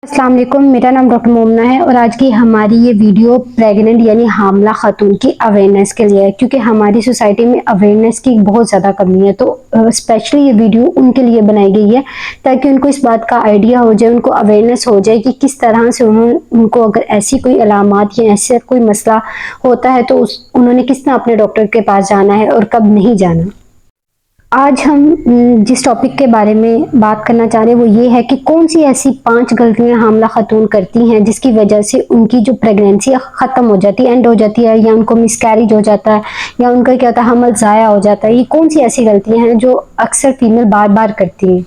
अस्सलाम वालेकुम, मेरा नाम डॉक्टर मोमना है और आज की हमारी ये वीडियो प्रेग्नेंट यानी हामला खातून की अवेयरनेस के लिए है, क्योंकि हमारी सोसाइटी में अवेयरनेस की बहुत ज़्यादा कमी है। तो स्पेशली ये वीडियो उनके लिए बनाई गई है ताकि उनको इस बात का आइडिया हो जाए, उनको अवेयरनेस हो जाए कि किस तरह से उनको अगर ऐसी कोई अलामात या ऐसा कोई मसला होता है तो उन्होंने किस तरह अपने डॉक्टर के पास जाना है और कब नहीं जाना। आज हम जिस टॉपिक के बारे में बात करना चाह रहे हैं वो ये है कि कौन सी ऐसी 5 गलतियां हामला खातून करती हैं जिसकी वजह से उनकी जो प्रेगनेंसी ख़त्म हो जाती है, एंड हो जाती है, या उनको मिसकैरेज हो जाता है, या उनका क्या होता है हमल ज़ाया हो जाता है। ये कौन सी ऐसी गलतियां हैं जो अक्सर फीमेल बार बार करती हैं।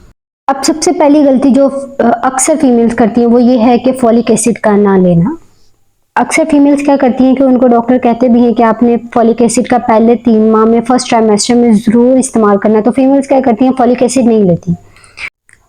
अब सबसे पहली गलती जो अक्सर फीमेल्स करती हैं वो ये है कि फॉलिक एसिड का ना लेना। अक्सर फीमेल्स क्या करती हैं कि उनको डॉक्टर कहते भी हैं कि आपने फॉलिक एसिड का पहले 3 माह में फर्स्ट ट्राइमेस्टर में ज़रूर इस्तेमाल करना है, तो फीमेल्स क्या करती हैं फॉलिक एसिड नहीं लेती।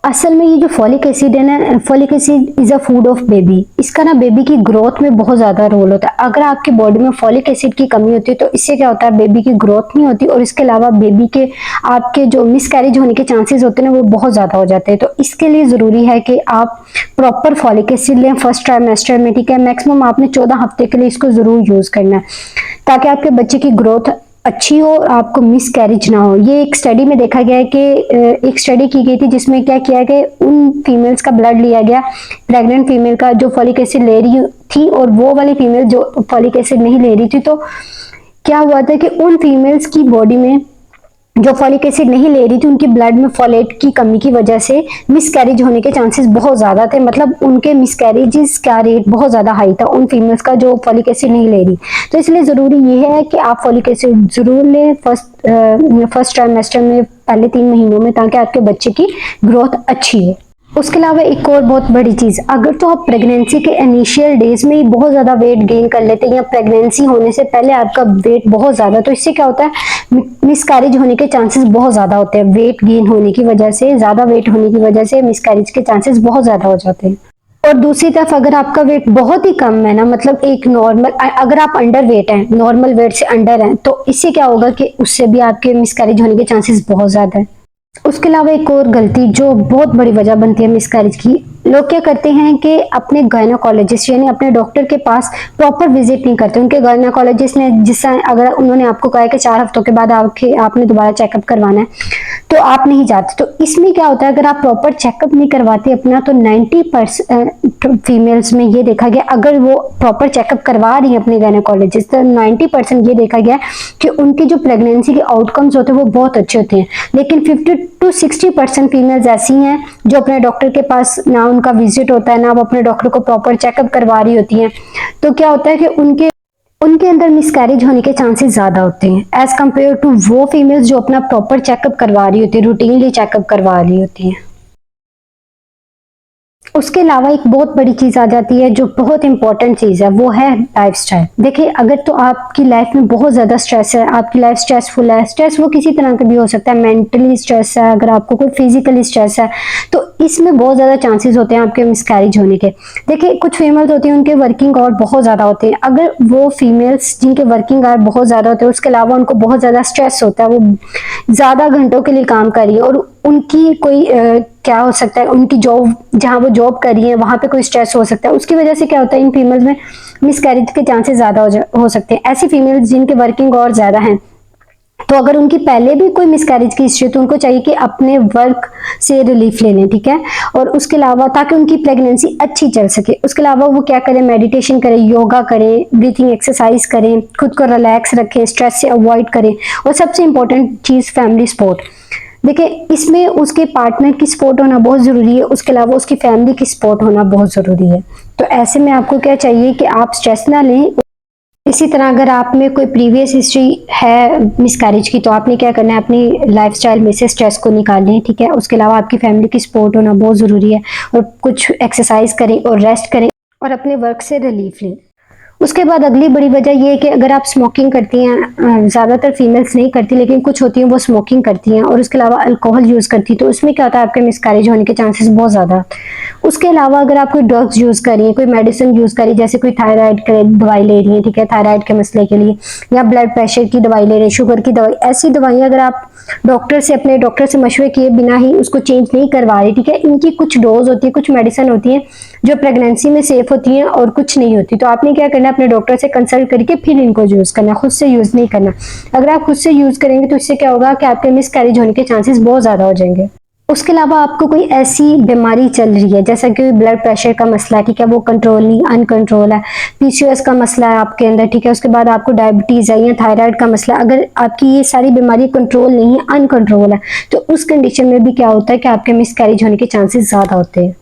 असल में ये जो फॉलिक एसिड है ना, folic acid is a food of baby. इसका ना बेबी की ग्रोथ में बहुत ज़्यादा रोल होता है। अगर आपकी बॉडी में फॉलिक एसिड की कमी होती है तो इससे क्या होता है बेबी की ग्रोथ नहीं होती, और इसके अलावा बेबी के आपके जो मिसकैरेज होने के चांसेस होते हैं ना वो बहुत ज़्यादा हो जाते हैं। तो इसके लिए ज़रूरी है कि आप प्रॉपर फॉलिक एसिड लें फर्स्ट ट्राइमेस्टर में, ठीक है। मैक्सिमम आपने 14 हफ्ते के लिए इसको ज़रूर यूज़ करना है ताकि आपके बच्चे की ग्रोथ अच्छी हो, आपको मिस कैरेज ना हो। ये एक स्टडी में देखा गया है कि एक स्टडी की गई थी जिसमें क्या किया गया, उन फीमेल्स का ब्लड लिया गया, प्रेग्नेंट फीमेल का जो फॉलिक एसिड ले रही थी और वो वाली फीमेल जो फॉलिक एसिड नहीं ले रही थी। तो क्या हुआ था कि उन फीमेल्स की बॉडी में जो फॉलिक एसिड नहीं ले रही थी उनकी ब्लड में फोलेट की कमी की वजह से मिसकैरेज होने के चांसेस बहुत ज्यादा थे। मतलब उनके मिसकैरेजेस का रेट बहुत ज्यादा हाई था उन फीमेल्स का जो फॉलिक एसिड नहीं ले रही। तो इसलिए जरूरी ये है कि आप फॉलिक एसिड जरूर लें फर्स्ट ट्राइमेस्टर में पहले 3 महीनों में, ताकि आपके बच्चे की ग्रोथ अच्छी हो। उसके अलावा एक और बहुत बड़ी चीज़, अगर तो आप प्रेगनेंसी के इनिशियल डेज में ही बहुत ज़्यादा वेट गेन कर लेते हैं या प्रेगनेंसी होने से पहले आपका वेट बहुत ज़्यादा, तो इससे क्या होता है मिसकैरेज होने के चांसेस बहुत ज़्यादा होते हैं। वेट गेन होने की वजह से, ज़्यादा वेट होने की वजह से मिसकैरेज के चांसेस बहुत ज़्यादा हो जाते हैं। और दूसरी तरफ अगर आपका वेट बहुत ही कम है ना, मतलब एक नॉर्मल, अगर आप अंडर वेट हैं, नॉर्मल वेट से अंडर हैं, तो इससे क्या होगा कि उससे भी आपके मिसकैरेज होने के चांसेस बहुत ज़्यादा है। उसके अलावा एक और गलती जो बहुत बड़ी वजह बनती है मिसकैरेज की, लोग क्या करते हैं कि अपने गायनोकोलॉजिस्ट यानी अपने डॉक्टर के पास प्रॉपर विजिट नहीं करते। उनके गायनोकोलॉजिस्ट ने जिससे अगर उन्होंने आपको कहा है कि 4 हफ्तों के बाद आपने दोबारा चेकअप करवाना है तो आप नहीं जाते। तो इसमें क्या होता है, अगर आप प्रॉपर चेकअप नहीं करवाते अपना, तो 90% फीमेल्स में ये देखा गया, अगर वो प्रॉपर चेकअप करवा रही है अपने गायनोकोलॉजिस्ट, तो 90% ये देखा गया कि उनकी जो प्रेगनेंसी के आउटकम्स होते हैं वो बहुत अच्छे होते हैं। लेकिन 50 to 60% फीमेल्स ऐसी हैं जो अपने डॉक्टर के पास ना उनका विजिट होता है, ना वो अपने डॉक्टर को प्रॉपर चेकअप करवा रही होती हैं। तो क्या होता है कि उनके अंदर मिसकैरेज होने के चांसेस ज्यादा होते हैं एज कम्पेयर टू वो फीमेल्स जो अपना प्रॉपर चेकअप करवा रही होती है, रूटीनली चेकअप करवा रही होती हैं। उसके अलावा एक बहुत बड़ी चीज आ जाती है जो बहुत इंपॉर्टेंट चीज है, वो है लाइफस्टाइल। देखिए, अगर तो आपकी लाइफ में बहुत ज्यादा स्ट्रेस है, आपकी लाइफ स्ट्रेसफुल है, स्ट्रेस वो किसी तरह का भी हो सकता है, मेंटली स्ट्रेस है, अगर आपको कोई फिजिकली स्ट्रेस है, तो इसमें बहुत ज्यादा चांसेस होते हैं आपके मिसकैरेज होने के। देखिए, कुछ फीमेल्स होती हैं उनके वर्किंग आवर बहुत ज्यादा होते हैं। अगर वो फीमेल्स जिनके वर्किंग आवर बहुत ज्यादा होते हैं, उसके अलावा उनको बहुत ज्यादा स्ट्रेस होता है, वो ज्यादा घंटों के लिए काम कर रही है, और उनकी कोई क्या हो सकता है, उनकी जॉब, जहां वो जॉब कर रही है वहां पे कोई स्ट्रेस हो सकता है, उसकी वजह से क्या होता है इन फीमेल्स में मिसकैरेज के चांसेस ज्यादा हो सकते हैं। ऐसी फीमेल्स जिनके वर्किंग और ज्यादा हैं, तो अगर उनकी पहले भी कोई मिसकैरेज की हिस्ट्री, तो उनको चाहिए कि अपने वर्क से रिलीफ ले लें, ठीक है। और उसके अलावा ताकि उनकी प्रेगनेंसी अच्छी चल सके, उसके अलावा वो क्या करें, मेडिटेशन करें, योगा करें, ब्रीथिंग एक्सरसाइज करें, खुद को रिलैक्स रखें, स्ट्रेस से अवॉइड करें। और सबसे इंपॉर्टेंट चीज फैमिली सपोर्ट। देखिए, इसमें उसके पार्टनर की सपोर्ट होना बहुत ज़रूरी है, उसके अलावा उसकी फैमिली की सपोर्ट होना बहुत ज़रूरी है। तो ऐसे में आपको क्या चाहिए कि आप स्ट्रेस ना लें। इसी तरह अगर आप में कोई प्रीवियस हिस्ट्री है मिसकैरेज की, तो आपने क्या करना है, अपनी लाइफस्टाइल में से स्ट्रेस को निकालें, ठीक है। उसके अलावा आपकी फैमिली की सपोर्ट होना बहुत ज़रूरी है, और कुछ एक्सरसाइज करें और रेस्ट करें और अपने वर्क से रिलीफ लें। उसके बाद अगली बड़ी वजह ये है कि अगर आप स्मोकिंग करती हैं, ज़्यादातर फीमेल्स नहीं करती लेकिन कुछ होती हैं वो स्मोकिंग करती हैं, और उसके अलावा अल्कोहल यूज़ करती हैं, तो उसमें क्या होता है आपके मिसकैरेज होने के चांसेस बहुत ज़्यादा। उसके अलावा अगर आप कोई ड्रग्स यूज कर रही है, कोई मेडिसिन यूज कर रही है, जैसे कोई थायराइड की दवाई ले रही है, ठीक है, थायराइड के मसले के लिए, या ब्लड प्रेशर की दवाई ले रही है, शुगर की दवाई, ऐसी दवाइयां अगर आप अपने डॉक्टर से मशवरे किए बिना ही उसको चेंज नहीं करवा रही, ठीक है, इनकी कुछ डोज होती है, कुछ मेडिसिन होती है जो प्रेगनेंसी में सेफ होती हैं और कुछ नहीं होती। तो आपने क्या करना है, अपने डॉक्टर से कंसल्ट करके फिर इनको यूज करना, खुद से यूज नहीं करना। अगर आप खुद से यूज करेंगे तो इससे क्या होगा कि आपके मिसकैरेज होने के चांसेस बहुत ज्यादा हो जाएंगे। उसके अलावा आपको कोई ऐसी बीमारी चल रही है, जैसा कि ब्लड प्रेशर का मसला है, ठीक है, वो कंट्रोल नहीं, अनकंट्रोल है, पीसीओएस का मसला है आपके अंदर, ठीक है, उसके बाद आपको डायबिटीज है या थायराइड का मसला, अगर आपकी ये सारी बीमारी कंट्रोल नहीं है, अनकंट्रोल है, तो उस कंडीशन में भी क्या होता है कि आपके मिसकैरेज होने के चांसेस ज्यादा होते हैं।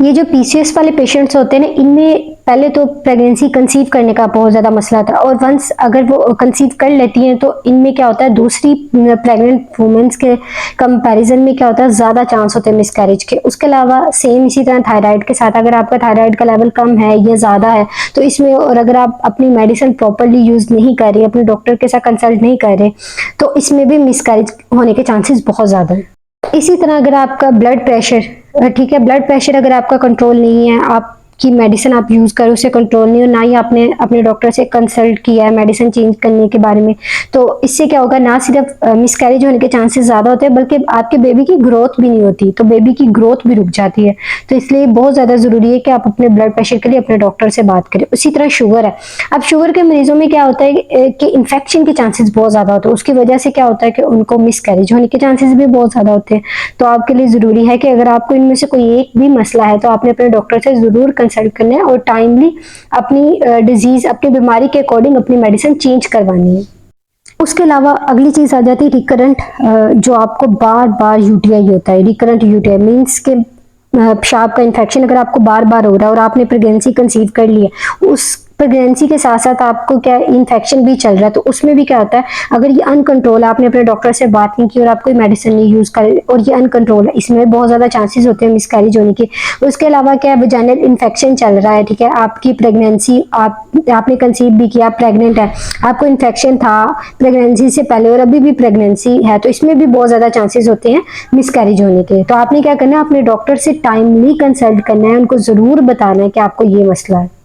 ये जो पीसीएस वाले पेशेंट्स होते हैं ना, इनमें पहले तो प्रेगनेंसी कंसीव करने का बहुत ज़्यादा मसला था, और वंस अगर वो कंसीव कर लेती हैं तो इनमें क्या होता है, दूसरी प्रेग्नेंट वुमेन्स के कंपैरिजन में क्या होता है, ज़्यादा चांस होते हैं मिसकैरेज के। उसके अलावा सेम इसी तरह थायराइड के साथ, अगर आपका थायराइड का लेवल कम है या ज़्यादा है तो इसमें, और अगर आप अपनी मेडिसिन प्रॉपरली यूज़ नहीं कर रहे, अपने डॉक्टर के साथ कंसल्ट नहीं कर रहे, तो इसमें भी मिसकैरेज होने के चांसेस बहुत ज़्यादा है। इसी तरह अगर आपका ब्लड प्रेशर, ठीक है, ब्लड प्रेशर अगर आपका कंट्रोल नहीं है, आपकी मेडिसिन आप यूज करो उससे कंट्रोल नहीं हो, ना ही आपने अपने डॉक्टर से कंसल्ट किया है मेडिसिन चेंज करने के बारे में, तो इससे क्या होगा, ना सिर्फ मिसकैरेज होने के चांसेस ज्यादा होते हैं बल्कि आपके बेबी की ग्रोथ भी नहीं होती, तो बेबी की ग्रोथ भी रुक जाती है। तो इसलिए बहुत ज्यादा जरूरी है कि आप अपने ब्लड प्रेशर के लिए अपने डॉक्टर से बात करें। उसी तरह शुगर है, अब शुगर के मरीजों में क्या होता है कि इन्फेक्शन के चांसेस बहुत ज्यादा होते हैं, उसकी वजह से क्या होता है कि उनको मिसकैरेज होने के चांसेस भी बहुत ज्यादा होते हैं। तो आपके लिए जरूरी है कि अगर आपको इनमें से कोई एक भी मसला है तो आपने अपने डॉक्टर से जरूर कंसल्ट करना है और टाइमली अपनी डिजीज, अपनी बीमारी के अकॉर्डिंग अपनी मेडिसिन चेंज करवानी है। उसके अलावा अगली चीज आ जाती है रिकरेंट, जो आपको बार बार यूटीआई होता है। रिकरेंट यूटीआई मीन्स के पेशाब का इन्फेक्शन अगर आपको बार बार हो रहा है और आपने प्रेगनेंसी कंसीव कर ली है, उस प्रेगनेंसी के साथ साथ आपको क्या इन्फेक्शन भी चल रहा है, तो उसमें भी क्या होता है, अगर ये अनकंट्रोल, आपने अपने डॉक्टर से बात नहीं की और आप कोई मेडिसिन नहीं यूज कर और ये अनकंट्रोल है, इसमें बहुत ज्यादा चांसेस होते हैं मिसकैरेज होने के। उसके अलावा क्या है, वजाइनल इन्फेक्शन चल रहा है, ठीक है, आपकी प्रेगनेंसी, आपने कंसीव भी किया, प्रेग्नेंट है, आपको इन्फेक्शन था प्रेगनेंसी से पहले और अभी भी प्रेगनेंसी है, तो इसमें भी बहुत ज्यादा चांसेस होते हैं मिसकैरेज होने के। तो आपने क्या करना है, अपने डॉक्टर से टाइमली कंसल्ट करना है, उनको जरूर बताना है कि आपको ये मसला है।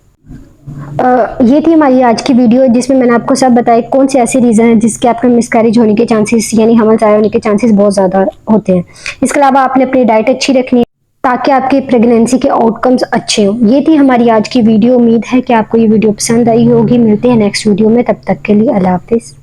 ये थी हमारी आज की वीडियो, जिसमें मैंने आपको सब बताया कौन से ऐसे रीज़न है जिसके आपका मिसकैरेज होने के चांसेस, यानी हमल ज़ाया होने के चांसेस बहुत ज़्यादा होते हैं। इसके अलावा आपने अपनी डाइट अच्छी रखनी है ताकि आपकी प्रेगनेंसी के आउटकम्स अच्छे हों। ये थी हमारी आज की वीडियो। उम्मीद है कि आपको ये वीडियो पसंद आई होगी। मिलते हैं नेक्स्ट वीडियो में, तब तक के लिए अल्लाह हाफिज़।